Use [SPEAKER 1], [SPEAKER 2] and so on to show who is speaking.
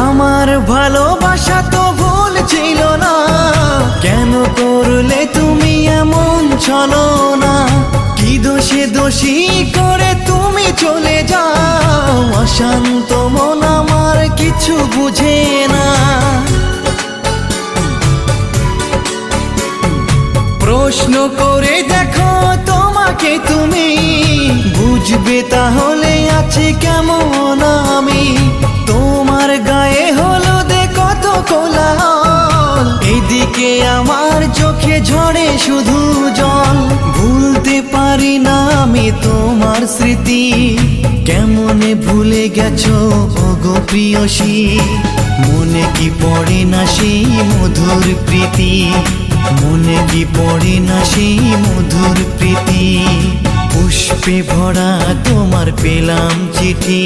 [SPEAKER 1] আমার ভালোবাসা তো ভুল ছিল না, কেন করলে তুমি এমন ছলনা? কি দোষে দোষী করে তুমি চলে যাও? অশান্ত মন আমার কিছু বুঝে না। প্রশ্ন করে দেখো তোমাকে তুমি, বুঝবে তাহলে আছে কেমন আমি। তোমার গায়ে হলুদে কত কোলাহল, এদিকে আমার চোখে ঝরে শুধু জল। ভুলতে পারি না আমি তোমার স্মৃতি, কেমনে ভুলে গেছো ওগো প্রিয়সী। মনে কি পড়ে না সেই মধুর প্রীতি, মনে কি পড়ে না সেই মধুর প্রীতি। পুষ্পে ভরা তোমার পেলাম চিঠি।